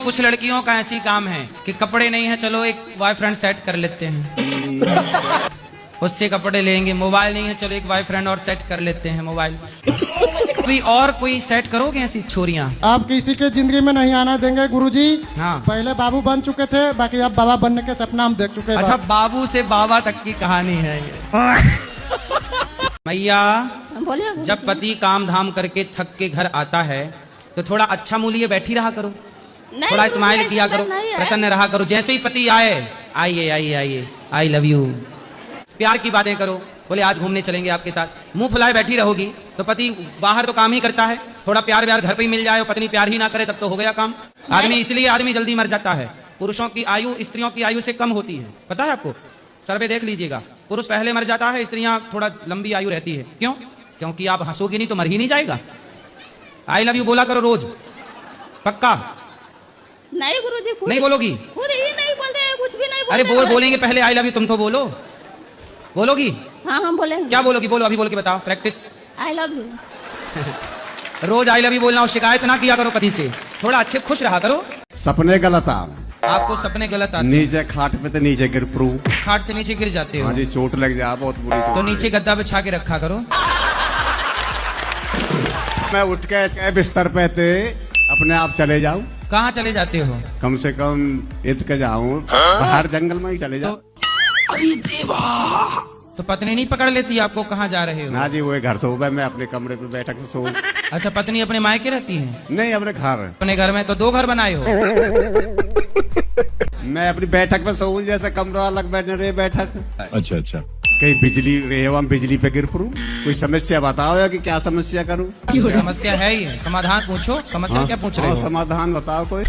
कुछ लड़कियों का ऐसी काम है कि कपड़े नहीं है, चलो एक बॉयफ्रेंड सेट कर लेते हैं, उससे कपड़े लेंगे। मोबाइल नहीं है, चलो एक बॉयफ्रेंड और सेट कर लेते हैं मोबाइल। कोई और कोई सेट करोगे ऐसी छोरियां? आप किसी के जिंदगी में नहीं आना देंगे गुरुजी। हाँ। पहले बाबू बन चुके थे, बाकी अब बाबा बनने के सपना हम देख चुके हैं। अच्छा, बाबू से बाबा तक की कहानी है ये। मैया, जब पति काम धाम करके थक के घर आता है तो थोड़ा अच्छा मूल्य बैठी रहा करो, थोड़ा स्माइल किया करो, प्रसन्न रहा करो। जैसे ही पति आए, आइए आइए आइए, आई लव यू, प्यार की बातें करो। बोले आज घूमने चलेंगे आपके साथ, मुंह फुलाए बैठी रहोगी तो पति बाहर तो काम ही करता है, थोड़ा प्यार व्यार घर पे ही मिल जाए, पत्नी प्यार ही ना करे तब तो हो गया काम। आदमी इसलिए आदमी जल्दी मर जाता है। पुरुषों की आयु स्त्रियों की आयु से कम होती है, पता है आपको? सर्वे देख लीजिएगा, पुरुष पहले मर जाता है, स्त्रियां थोड़ा लंबी आयु रहती है। क्यों? क्योंकि आप हंसोगी नहीं तो मर ही नहीं जाएगा। आई लव यू बोला करो रोज, पक्का? नहीं गुरुजी, नहीं बोलोगी? खुद ही नहीं बोलते, कुछ भी नहीं बोलते। अरे बोलेंगे पहले आई लव यू, तुम तो बोलो। बोलोगी? हाँ हम बोलेंगे। क्या बोलोगी? बोलो, अभी बोल के बताओ, प्रैक्टिस। I love you. रोज आई लव यू बोलना और शिकायत ना किया करो पति से, थोड़ा अच्छे खुश रहा करो। सपने गलत आ, आपको सपने गलत आते? नीचे खाट पे तो नीचे गिर पड़ू, खाट से नीचे गिर जाते हो? हाँ जी, चोट लग जाए बहुत बुरी तो नीचे गद्दा बिछा के रखा करो। मैं उठ के बिस्तर पे थे अपने आप चले जाऊं। कहाँ चले जाते हो? कम से कम इत के जाऊं, बाहर जंगल में ही चले जाऊं। अरे देवा, तो पत्नी नहीं पकड़ लेती आपको कहाँ जा रहे हो? ना जी, वो घर सो गए, मैं अपने कमरे पे बैठक में सो। अच्छा, पत्नी अपने मायके रहती है? नहीं, अपने घर। अपने घर में? तो दो घर बनाए हो? मैं अपनी बैठक में सोऊं, जैसे कमरा अलग बैठने रहे बैठक। अच्छा अच्छा। कहीं बिजली रहे, हम बिजली पे गिर पड़ू। कोई समस्या बताओ या कि क्या समस्या करूं? समस्या है ही, समाधान पूछो। समस्या हाँ, क्या पूछ रहे हो? समाधान बताओ कोई।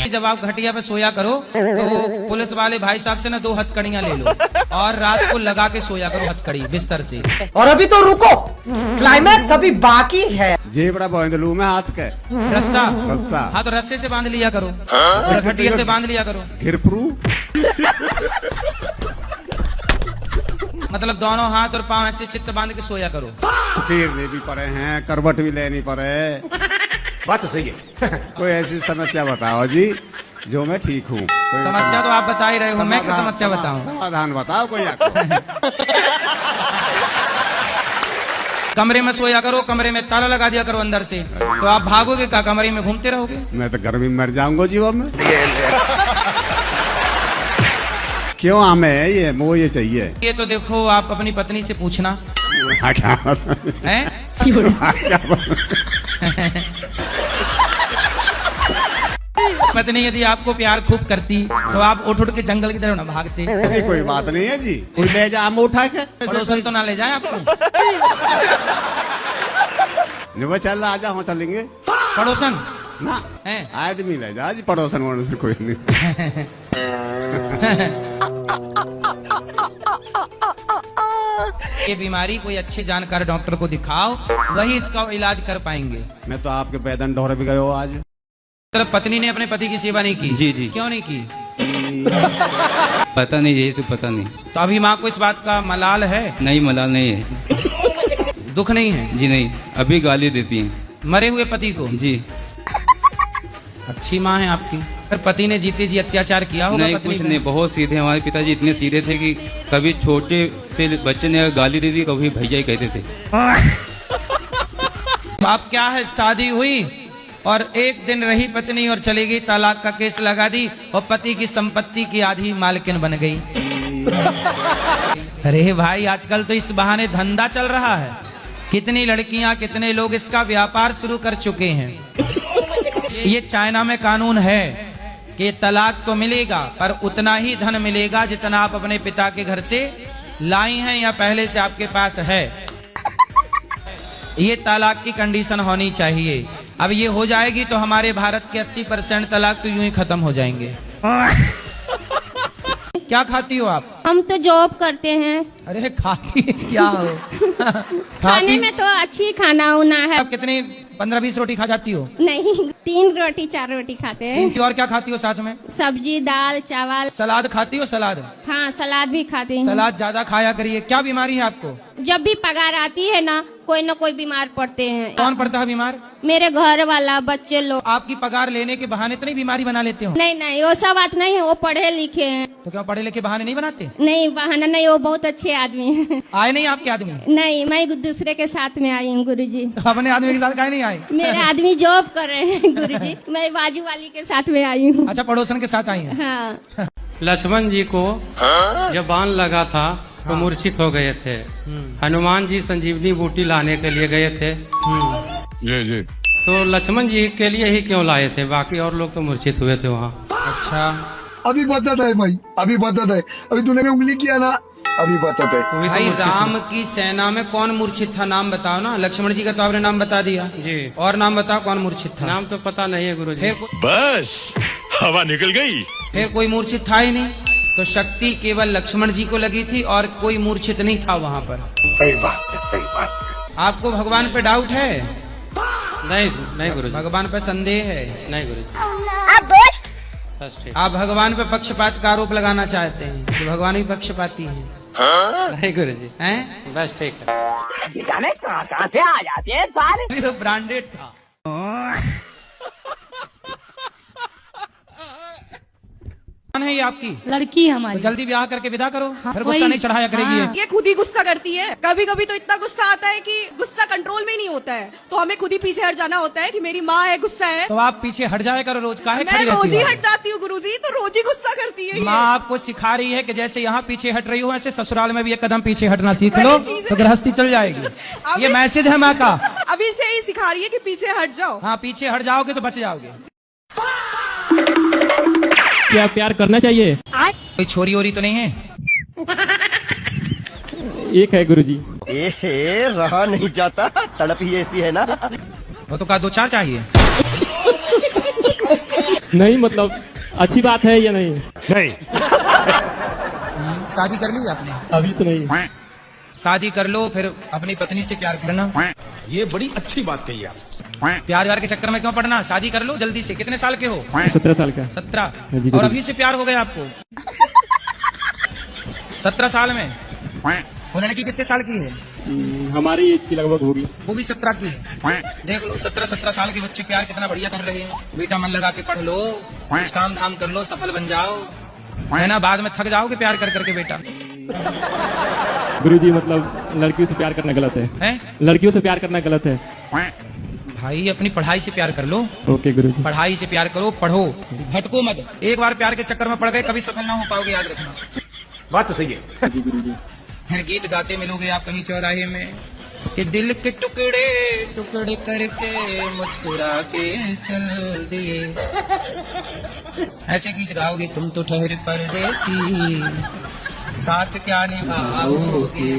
जब आप घटिया पे सोया करो तो पुलिस वाले भाई साहब से ना 2 हथकड़ियां ले लो और रात को लगा के सोया करो हथकड़ी बिस्तर से। और अभी तो रुको, क्लाइमैक्स अभी बाकी है। जेबड़ा बांध लूं मैं हाथ के। रस्सा? रस्सा। हाँ, तो रस्से से बांध लिया करो और घटिया से बांध लिया करो। गिर पड़ू। मतलब दोनों हाथ और पांव ऐसे चित्त बांध के सोया करो। फेरने भी पड़े हैं, करवट भी लेनी पड़े। बात तो सही है। कोई ऐसी समस्या बताओ जी जो मैं ठीक हूँ। समस्या तो आप बता ही रहे हो, मैं क्या समस्या बताऊं? समाधान बताओ कोई आपको। कमरे में सोया करो, कमरे में ताला लगा दिया करो अंदर से, तो आप भागोगे क्या? कमरे में घूमते रहोगे? मैं तो गर्मी में मर जाऊंगा जीवन में। क्यों हमें ये मोह ये चाहिए? ये तो देखो, आप अपनी पत्नी से पूछना है। पत्नी यदि आपको प्यार खूब करती तो आप उठ उठ के जंगल की तरफ न भागते। ऐसी कोई बात नहीं है जी, कोई ले जा हम उठा के। पड़ोसन तो ना ले जाए आपको? नहीं, चल आजा, हम चलेंगे। पड़ोसन ना है? आदमी ले जा जी, पड़ोसन वड़ोसन कोई नहीं। ये बीमारी कोई अच्छे जानकार डॉक्टर को दिखाओ, वही इसका इलाज कर पाएंगे। मैं तो आपके पैदन डोर भी गए हो आज। मतलब पत्नी ने अपने पति की सेवा नहीं की? जी जी। क्यों नहीं की? पता नहीं, यही तो पता नहीं। तो अभी माँ को इस बात का मलाल है? नहीं, मलाल नहीं है। दुख नहीं है? जी नहीं, अभी गाली देती हैं मरे हुए पति को? जी। अच्छी माँ है आपकी। पर पति ने जीते जी अत्याचार किया होगा? नहीं, पत्नी कुछ पे? नहीं, बहुत सीधे। हमारे पिताजी इतने सीधे थे कि कभी छोटे से बच्चे ने गाली दे दी, कभी भैया ही कहते थे। आप क्या है, शादी हुई और एक दिन रही पत्नी और चली गई, तलाक का केस लगा दी और पति की संपत्ति की आधी मालकिन बन गई। अरे भाई, आजकल तो इस बहाने धंधा चल रहा है। कितनी लड़कियां, कितने लोग इसका व्यापार शुरू कर चुके हैं। ये चाइना में कानून है कि तलाक तो मिलेगा पर उतना ही धन मिलेगा जितना आप अपने पिता के घर से लाई हैं या पहले से आपके पास है। ये तलाक की कंडीशन होनी चाहिए। अब ये हो जाएगी तो हमारे भारत के 80% तलाक तो यूं ही खत्म हो जाएंगे। क्या खाती हो आप? हम तो जॉब करते हैं। अरे खाती है क्या हो? खाने में तो अच्छी खाना उना है। अब कितनी 15-20 रोटी खा जाती हो? नहीं, 3 रोटी 4 रोटी खाते हैं। इनसे और क्या खाती हो साथ में? सब्जी, दाल, चावल। सलाद खाती हो? सलाद? हाँ, सलाद भी खाते हैं। सलाद ज्यादा खाया करिए। क्या बीमारी है आपको? जब भी पगार आती है ना कोई बीमार पड़ते हैं। कौन पड़ता है बीमार? मेरे घर वाला, बच्चे लोग। आपकी पगार लेने के बहाने तो नहीं बीमारी बना लेते हो? नहीं, वो सब बात नहीं है, वो पढ़े लिखे हैं। तो क्या पढ़े लिखे बहाने नहीं बनाते? नहीं, बहाना नहीं, वो बहुत अच्छे आदमी हैं। आए नहीं आपके आदमी? नहीं, मैं दूसरे के साथ में आई हूँ गुरुजी। तो अपने आदमी के साथ काहे नहीं आए? मेरे आदमी जॉब कर रहे हैं गुरुजी, मैं बाजू वाली के साथ में आई हूँ। अच्छा, पड़ोसन के साथ आई हैं। हाँ। लक्ष्मण जी को जब बाण लगा था तो मूर्छित हो गए थे। हनुमान जी संजीवनी बूटी लाने के लिए गए थे। जी तो लक्ष्मण जी के लिए ही क्यों लाए थे? बाकी और लोग तो मूर्छित हुए थे वहाँ। अच्छा, अभी बता है भाई, अभी बता है। अभी तूने उंगली किया ना, अभी बता है। तो भी तो भाई मूर्छित राम की सेना में कौन मूर्छित था? नाम बताओ ना। लक्ष्मण जी का तो आपने नाम बता दिया जी। और नाम बताओ कौन मूर्छित था? नाम तो पता नहीं है गुरुजी। फिर बस हवा निकल गई। फिर कोई मूर्छित था ही नहीं। तो शक्ति केवल लक्ष्मण जी को लगी थी और कोई मूर्छित नहीं था वहाँ पर। सही बात है, सही बात है। आपको भगवान पे डाउट है? नहीं गुरुजी, भगवान पे संदेह है? नहीं गुरुजी। बस ठीक। आप भगवान पे पक्षपात का आरोप लगाना चाहते हैं कि भगवान भी पक्षपाती हैं? नहीं गुरुजी, हैं? बस ठीक है। जाने कहाँ से आ जाते हैं सारे। ये तो ब्रांडेड था। कौन है ये आपकी? लड़की हमारी। तो जल्दी ब्याह करके विदा करो। हाँ, फिर गुस्सा वही। नहीं चढ़ाया करेगी ये। ये खुद ही गुस्सा करती है। कभी कभी तो इतना गुस्सा आता है कि गुस्सा कंट्रोल में नहीं होता है, तो हमें खुद ही पीछे हट जाना होता है कि मेरी माँ है, गुस्सा है। तो आप पीछे हट जाया करो रोज। काहे मैं खड़ी रहती रोज ही हो? हट जाती हूँ गुरुजी, तो रोज ही गुस्सा करती है ये। माँ आपको सिखा रही है कि जैसे यहाँ पीछे हट रही हो वैसे ससुराल में भी एक कदम पीछे हटना सीख लो, तो गृहस्थी चल जाएगी। ये मैसेज है माँ का। अभी से ही सिखा रही है कि पीछे हट जाओ। हाँ, पीछे हट जाओगे तो बच जाओगे। क्या प्यार करना चाहिए? कोई छोरी ओरी तो नहीं है? एक है गुरुजी। रहा नहीं जाता, तड़प ही ऐसी है ना। वो तो कहा 2-4 चाहिए। नहीं मतलब अच्छी बात है या नहीं? नहीं, शादी कर ली आपने? अभी तो नहीं। शादी कर लो, फिर अपनी पत्नी से प्यार करना। ये बड़ी अच्छी बात कही आप। प्यार व्यार के चक्कर में क्यों पड़ना? शादी कर लो जल्दी से। कितने साल के हो? 17 साल का। 17? जी, और अभी से प्यार हो गया आपको? 17 साल में? वो लड़की कितने साल की है? हमारी एज की लगभग होगी। वो भी 17 की है। देख लो 17 साल के बच्चे प्यार कितना बढ़िया कर रहे हैं। बेटा मन लगा के पढ़ लो, कुछ काम धाम कर लो, सफल बन जाओ, है ना? बाद में थक जाओगे प्यार कर करके बेटा। गुरुजी मतलब लड़कियों से प्यार करना गलत है? लड़कियों से प्यार करना गलत है? भाई अपनी पढ़ाई से प्यार कर लो। ओके गुरुजी। पढ़ाई से प्यार करो, पढ़ो, भटको मत। एक बार प्यार के चक्कर में पड़ गए कभी सफल ना हो पाओगे, याद रखना। बात तो सही है। जी गुरुजी। फिर गीत गाते मिलोगे आप कहीं चौराहे में कि दिल के टुकड़े टुकड़े करके मुस्कुरा के चल दिए। ऐसे गीत गाओगे। तुम तो ठहर परदेसी, साथ क्या निभाओगे।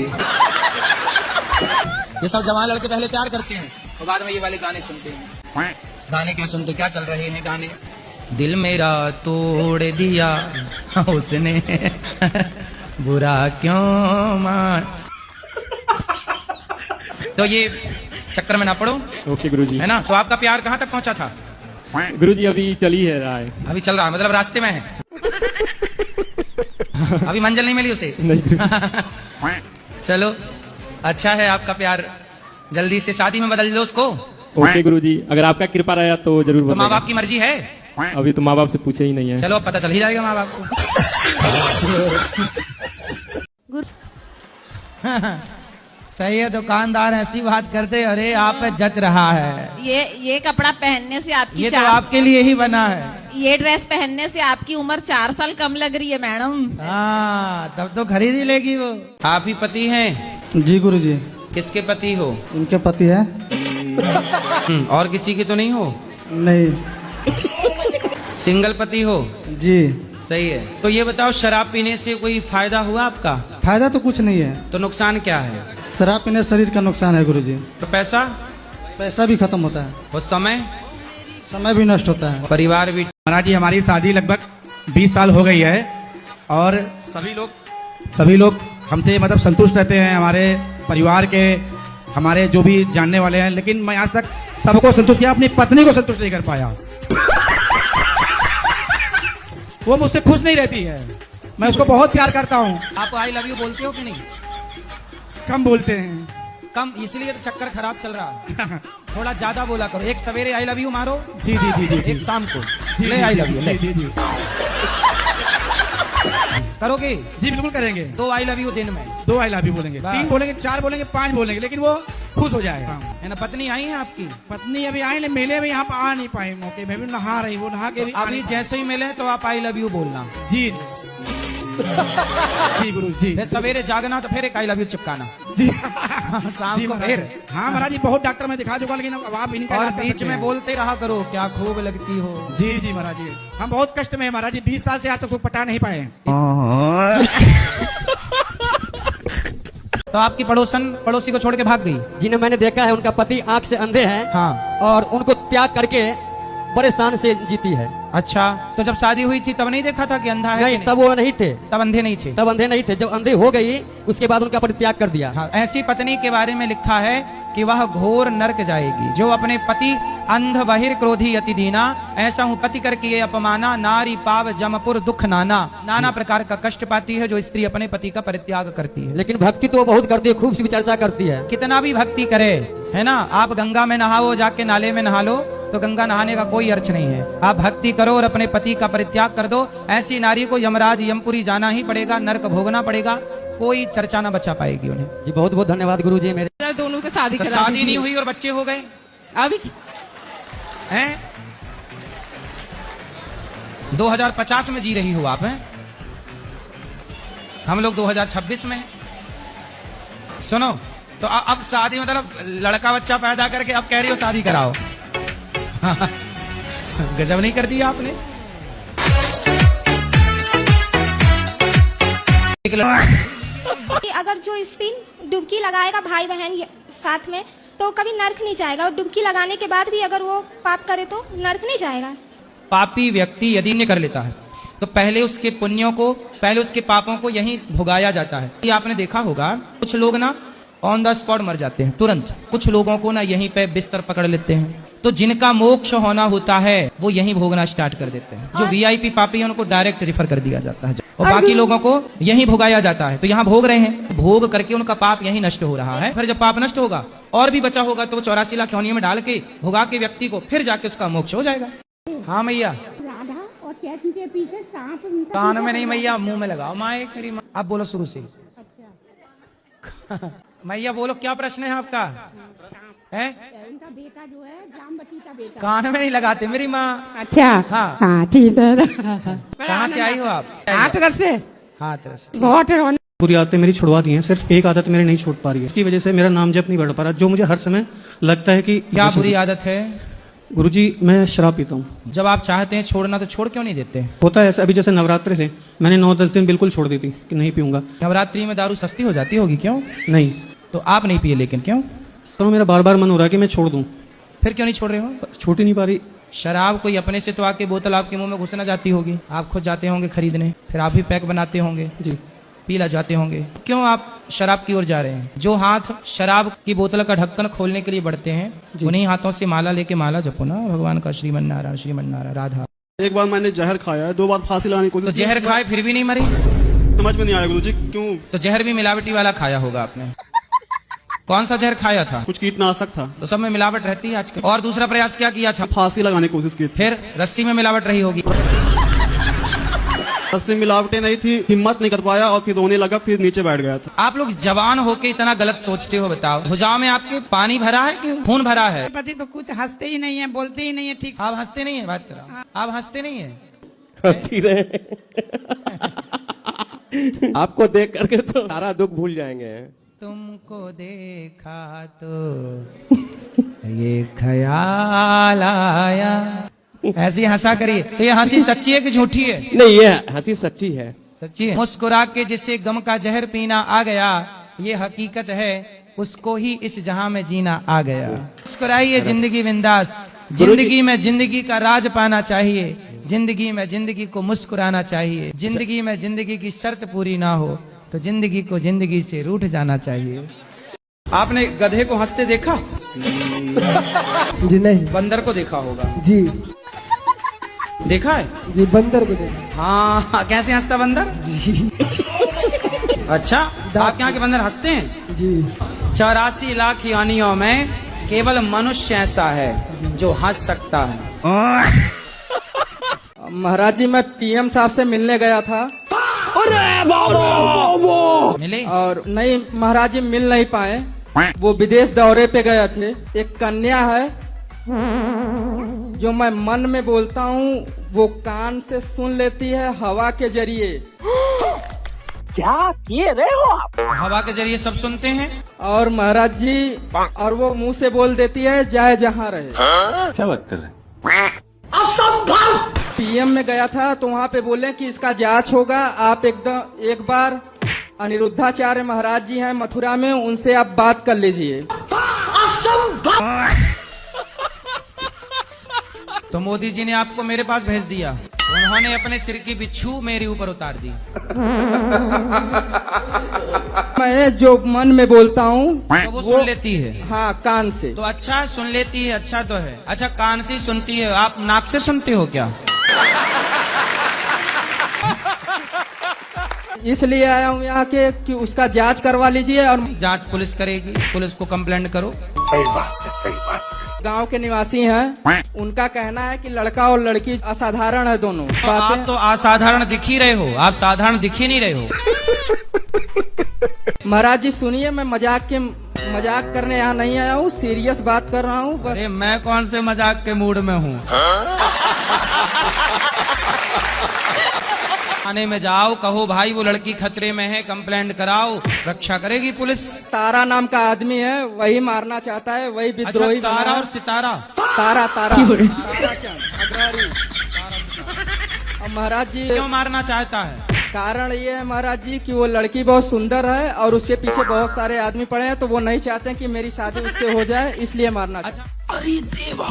ये सब जवान लड़के पहले प्यार करते हैं और बाद में ये वाले गाने सुनते हैं। गाने क्या सुनते, क्या चल रहे हैं गाने? दिल मेरा तोड़ दिया उसने, बुरा क्यों मान। तो ये चक्कर में ना पड़ो। ओके गुरुजी। है ना? तो आपका प्यार कहाँ तक पहुँचा था? गुरुजी अभी चली है रहा है। अभी चल रहा है, मतलब रास्ते में है। अभी मंजिल नहीं मिली उसे? नहीं। चलो अच्छा है आपका प्यार, जल्दी से शादी में बदल दो उसको। ओके गुरुजी, अगर आपका कृपा रहा तो जरूर तो माँ बताइएगा। बाप की मर्जी है? अभी तो माँ बाप से पूछे ही नहीं है। चलो अब पता चल ही जाएगा माँ बाप को। सही है, दुकानदार ऐसी बात करते, अरे आप पे जच रहा है। ये कपड़ा पहनने से आपकी ये तो आपके लिए ही बना है। ये ड्रेस पहनने से आपकी उम्र 4 साल कम लग रही है मैडम। हाँ, तब तो खरीद ही लेगी वो। आप ही पति हैं? जी गुरुजी। किसके पति हो? इनके पति है। और किसी की तो नहीं हो? नहीं। सिंगल पति हो? जी। सही है। तो ये बताओ शराब पीने से कोई फायदा हुआ आपका? फायदा तो कुछ नहीं है। तो नुकसान क्या है? शराब पीने शरीर का नुकसान है गुरुजी। तो पैसा? पैसा भी खत्म होता है, और समय? समय भी नष्ट होता है, परिवार भी। महाराज जी हमारी शादी लगभग 20 साल हो गई है और सभी लोग सभी लोग हमसे मतलब संतुष्ट रहते हैं, हमारे परिवार के, हमारे जो भी जानने वाले हैं, लेकिन मैं आज तक सबको संतुष्ट किया, अपनी पत्नी को संतुष्ट नहीं कर पाया। वो मुझसे खुश नहीं रहती है, मैं उसको बहुत प्यार करता हूँ। आप आई लव यू बोलते हो कि नहीं? कम बोलते हैं। कम, इसलिए तो चक्कर खराब चल रहा है। थोड़ा ज्यादा बोला करो। एक सवेरे आई लव यू मारो, जी जी जी जी, एक शाम को ले आई लव यू ले। जी जी करोगे? जी बिल्कुल करेंगे। 2 आई लव यू दिन में। 2 आई लव यू बोलेंगे, बस। 3 बोलेंगे, 4 बोलेंगे, 5 बोलेंगे, लेकिन वो खुश हो जाएगा। है ना? पत्नी आई है आपकी? पत्नी अभी आई नहीं, मेले में यहाँ पर आ नहीं पाए मौके में, भी नहा रही, वो नहा के भी अभी जैसे ही मिले तो आप आई लव यू बोलना। जी जी गुरु जी। फिर सवेरे जागना तो फिर एक आई लव यू चिपकाना जी शाम जी को महाराज। फिर। हाँ महाराज जी, बहुत डॉक्टर में दिखा चुका, लेकिन अब आप इनका और इलाज कर बीच सकते में हैं। बोलते रहा करो क्या खूब लगती हो। जी जी महाराज जी, हम बहुत कष्ट में हैं महाराज जी, 20 साल से आज तक उसको पटा नहीं पाए। तो आपकी पड़ोसी को छोड़ के भाग गई? जिन्हें मैंने देखा है, उनका पति आंख से अंधे हैं हाँ। और उनको त्याग करके परेशान से जीती है। अच्छा, तो जब शादी हुई थी तब नहीं देखा था कि अंधा है? नहीं, कि तब वो नहीं थे, तब अंधे नहीं थे। तब अंधे नहीं थे। जब अंधे हो गई उसके बाद उनका पति त्याग कर दिया। हाँ, ऐसी पत्नी के बारे में लिखा है कि वह घोर नरक जाएगी, जो अपने पति अंध बहिर क्रोधी अति दीना, ऐसा हूँ पति करके ये अपमाना, नारी पाव जमपुर दुख नाना। नाना प्रकार का कष्ट पाती है जो स्त्री अपने पति का परित्याग करती है। लेकिन भक्ति तो वो बहुत करती है, खूब सी चर्चा करती है। कितना भी भक्ति करे, है ना? आप गंगा में नहाओ, जाके नाले में नहा लो, तो गंगा नहाने का कोई अर्थ नहीं है। आप भक्ति करो और अपने पति का परित्याग कर दो। ऐसी नारी को यमराज यमपुरी जाना ही पड़ेगा, नरक भोगना पड़ेगा, कोई चर्चा ना बचा पाएगी उन्हें। जी बहुत बहुत धन्यवाद गुरु जी। मेरे दोनों की शादी तो शादी नहीं हुई और बच्चे हो गए अभी हैं? 2050 में जी रही हो आप, हैं? हम लोग 2026 में हैं। सुनो, तो अब शादी मतलब लड़का बच्चा पैदा करके अब कह रही हो शादी कराओ। गजब नहीं कर दिया आपने। अगर जो स्त्री डुबकी लगाएगा भाई बहन साथ में तो कभी नर्क नहीं जाएगा, और डुबकी लगाने के बाद भी अगर वो पाप करे तो नर्क नहीं जाएगा। पापी व्यक्ति यदि ने कर लेता है तो पहले उसके पुण्यों को, पहले उसके पापों को यहीं भुगाया जाता है। ये आपने देखा होगा, कुछ लोग ना ऑन द स्पॉट मर जाते हैं तुरंत, कुछ लोगों को ना यहीं पे बिस्तर पकड़ लेते हैं। तो जिनका मोक्ष होना होता है वो यहीं भोगना स्टार्ट कर देते हैं। जो वीआईपी पापी है उनको डायरेक्ट रेफर कर दिया जाता है और बाकी लोगों को यहीं भोगाया जाता है। तो यहाँ भोग रहे हैं, भोग करके उनका पाप यहीं नष्ट हो रहा है। फिर जब पाप नष्ट होगा और भी बचा होगा तो वो 84 लाख योनियों में डाल के भोगा के व्यक्ति को फिर जाके उसका मोक्ष हो जाएगा। हाँ मैया, राधा और कैथी के पीछे सांप कान में नहीं मैया, मुंह में लगाओ माए मेरी माँ। आप बोलो शुरू से। मैया बोलो, क्या प्रश्न है आपका? है उनका बेटा जो है जामवती का बेटा। कान में नहीं लगाते मेरी माँ। अच्छा हाँ। हाँ ठीक है। कहाँ से आई हो आप? हाथरस से। हाथरस। बहुत रोने बुरी आदतें मेरी छुड़वा दी हैं, सिर्फ एक आदत मेरी नहीं छूट पा रही है। इसकी वजह से मेरा नाम जप नहीं बढ़ पा रहा, जो मुझे हर समय लगता है कि क्या बुरी आदत है? गुरुजी मैं शराब पीता हूँ। जब आप चाहते हैं छोड़ना तो छोड़ क्यों नहीं देते? होता है ऐसा, अभी जैसे नवरात्रि थे मैंने 9-10 दिन बिल्कुल छोड़ दी थी कि नहीं पीऊंगा। नवरात्रि में दारू सस्ती हो जाती होगी, क्यों? नहीं तो आप नहीं पिए, लेकिन क्यों? तो मेरा बार बार मन हो रहा है कि मैं छोड़ दूं, फिर क्यों नहीं छोड़ रहे हो? छूट ही नहीं पा रही। शराब कोई अपने से तो आके बोतल आपके मुंह में घुसना जाती होगी, आप खुद जाते होंगे खरीदने, फिर आप भी पैक बनाते होंगे जी, पीला जाते होंगे। क्यों आप शराब की ओर जा रहे हैं? जो हाथ शराब की बोतल का ढक्कन खोलने के लिए बढ़ते हैं उन्हीं हाथों से माला लेके माला जपो ना भगवान का, श्रीमन नारायण श्रीमन नारायण राधा। एक बार मैंने जहर खाया है, 2 बार फांसी लगाने की तो कोशिश जहर खाए फिर भी नहीं मरी? समझ में नहीं आया गुरुजी क्यों? तो जहर भी मिलावटी वाला खाया होगा आपने। कौन सा जहर खाया था? कुछ कीटनाशक था। तो सब में मिलावट रहती है आजकल। और दूसरा प्रयास क्या किया था? फांसी लगाने की कोशिश की थी। फिर रस्सी में मिलावट रही होगी। रस्सी मिलावटें नहीं थी, हिम्मत नहीं कर पाया और फिर रोने लगा, फिर नीचे बैठ गया था। आप लोग जवान होके इतना गलत सोचते हो, बताओ। भुजाओं में आपके पानी भरा है कि खून भरा है? पति तो कुछ हंसते ही नहीं है, बोलते ही नहीं है ठीक से। आप हंसते नहीं है, बात करो। आप हंसते नहीं है? हंसी रहे आपको देख करके तो सारा दुख भूल जाएंगे। तुमको देखा तो ये ख्याल आया, ऐसी हंसा करिए। तो ये हंसी सच्ची है कि झूठी है? नहीं, ये हंसी सच्ची है। सच्ची है। मुस्कुरा के जिसे गम का जहर पीना आ गया, ये हकीकत है, उसको ही इस जहां में जीना आ गया। मुस्कुराइए जिंदगी बिंदास, जिंदगी में जिंदगी का राज पाना चाहिए, जिंदगी में जिंदगी को मुस्कुराना चाहिए। जिंदगी में जिंदगी की शर्त पूरी ना हो तो जिंदगी को जिंदगी से रूठ जाना चाहिए। आपने गधे को हंसते देखा? जी नहीं। बंदर को देखा होगा? जी देखा है? जी बंदर को देखा। हाँ, कैसे हंसता बंदर? अच्छा, आपके यहाँ के बंदर हंसते हैं? जी। 84 लाख योनियों में केवल मनुष्य ऐसा है जो हंस सकता है। महाराज जी, मैं पीएम साहब से मिलने गया था। मिले? और नहीं महाराज जी, मिल नहीं पाए। वो विदेश दौरे पे गए थे। एक कन्या है जो मैं मन में बोलता हूँ वो कान से सुन लेती है हवा के जरिए। क्या किए रहे हो आप? हवा के जरिए सब सुनते हैं। और महाराज जी, और वो मुंह से बोल देती है जाए जहाँ रहे। क्या बात कर रहे हैं? असंभव। पीएम में गया था तो वहाँ पे बोले कि इसका जांच होगा, आप एकदम एक बार अनिरुद्धाचार्य महाराज जी हैं मथुरा में, उनसे आप बात कर लीजिए। तो मोदी जी ने आपको मेरे पास भेज दिया, उन्होंने अपने सिर की बिच्छू मेरे ऊपर उतार दी। मैं जो मन में बोलता हूँ तो वो सुन लेती है। हाँ, कान से। तो अच्छा, सुन लेती है, अच्छा तो है। अच्छा, कान से सुनती है, आप नाक से सुनते हो क्या? इसलिए आया हूँ यहाँ के कि उसका जांच करवा लीजिए। और जांच पुलिस करेगी, पुलिस को कंप्लेंट करो। सही बात है, सही बात है। गांव के निवासी हैं, उनका कहना है कि लड़का और लड़की असाधारण है दोनों। तो आप तो असाधारण दिख ही रहे हो, आप साधारण दिख ही नहीं रहे हो। महाराज जी सुनिए, मैं मजाक करने यहाँ नहीं आया हूँ, सीरियस बात कर रहा हूँ बस। अरे मैं कौन से मजाक के मूड में हूँ? थाने में जाओ, कहो भाई वो लड़की खतरे में है, कंप्लेंट कराओ, रक्षा करेगी पुलिस। तारा नाम का आदमी है, वही मारना चाहता है, वही विद्रोही। अच्छा, तारा और सितारा? तारा तारा अग्रहारी। अब महाराज जी क्यों मारना चाहता है? कारण ये है महाराज जी कि वो लड़की बहुत सुंदर है और उसके पीछे बहुत सारे आदमी पड़े हैं, तो वो नहीं चाहते कि मेरी शादी उससे हो जाए, इसलिए मारना चाहते। अच्छा, अरे देवा,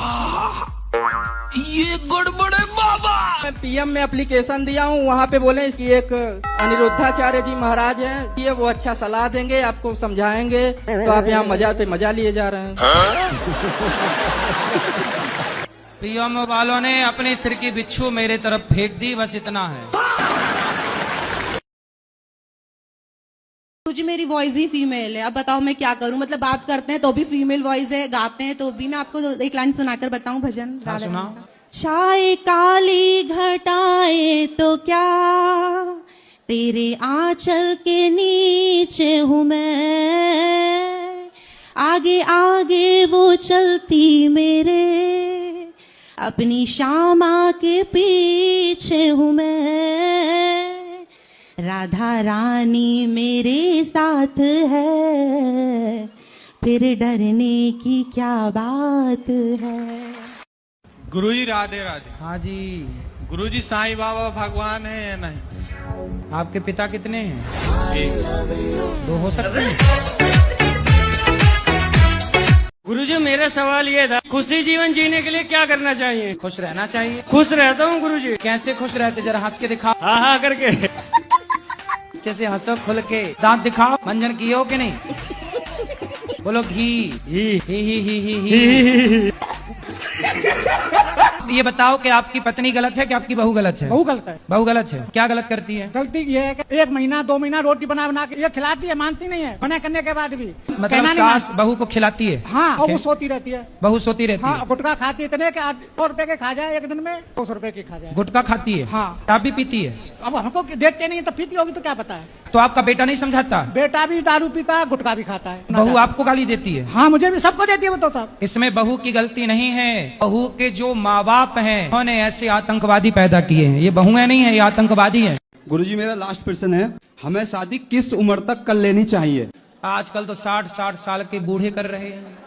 ये गड़बड़ है बाबा। मैं पीएम में एप्लीकेशन दिया हूँ, वहाँ पे बोले इसकी एक अनिरुद्धाचार्य जी महाराज हैं, ये वो अच्छा सलाह देंगे, आपको समझाएंगे, तो आप यहाँ मजा पे मजा लिए जा रहे हैं। पीएम वालों ने अपने सिर की बिच्छू मेरे तरफ फेंक दी, बस इतना है। मुझे मेरी वॉइस ही फीमेल है, अब बताओ मैं क्या करूं? मतलब बात करते हैं तो भी फीमेल वॉइस है, गाते हैं तो भी। मैं आपको एक लाइन सुनाकर बताऊं भजन? हाँ, सुनाओ। चाहे काली घटाए तो क्या, तेरे आंचल के नीचे हूँ मैं, आगे आगे वो चलती मेरे, अपनी श्यामा के पीछे हूँ मैं, राधा रानी मेरे साथ है, फिर डरने की क्या बात है। गुरुजी राधे राधे। हाँ जी। गुरुजी साईं बाबा भगवान है या नहीं? आपके पिता कितने हैं? एक। दो हो सकते हैं। गुरुजी, मेरा सवाल ये था, खुशी जीवन जीने के लिए क्या करना चाहिए? खुश रहना चाहिए। खुश रहता हूँ गुरुजी। कैसे खुश रहते, जरा हंस के दिखाओ। हाँ हाँ करके। अच्छे से हंसो, खुल के। दांत दिखाओ। मंजन किए हो कि नहीं? बोलो घी। ही। ये बताओ कि आपकी पत्नी गलत है कि आपकी बहू गलत है? बहू गलत है। बहू गलत है। क्या गलत करती है? गलती ये है कि 1 महीना 2 महीना रोटी बना बना के ये खिलाती है, मानती नहीं है, मना करने के बाद भी। मतलब सास बहू को खिलाती है? हाँ, और वो सोती रहती है। बहू सोती रहती है? हाँ, गुटखा खाती है इतने के 100 रुपए के खा जाए एक दिन में, 200 रुपए की खा जाए। गुटखा खाती है? हाँ। आप भी पीती है? अब हमको देखते नहीं तो पीती होगी तो क्या पता है। तो आपका बेटा नहीं समझाता? बेटा भी दारू पीता है, गुटखा भी खाता है। बहू आपको गाली देती है? हाँ, मुझे भी, सबको देती है वो तो साहब। इसमें बहू की गलती नहीं है, बहू के जो माँ बाप हैं उन्होंने ऐसे आतंकवादी पैदा किए हैं। ये बहुएं नहीं है, ये आतंकवादी है। गुरुजी, मेरा लास्ट प्रश्न है, हमें शादी किस उम्र तक कर लेनी चाहिए? आजकल तो 60 साल के बूढ़े कर रहे हैं।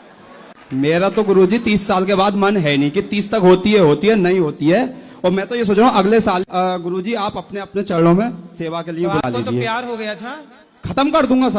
मेरा तो गुरुजी 30 साल के बाद मन है नहीं कि 30 तक होती है नहीं होती है। और मैं तो ये सोच रहा हूँ अगले साल गुरुजी आप अपने अपने चरणों में सेवा के लिए बुला लीजिए। तो प्यार हो गया था? खत्म कर दूंगा सब।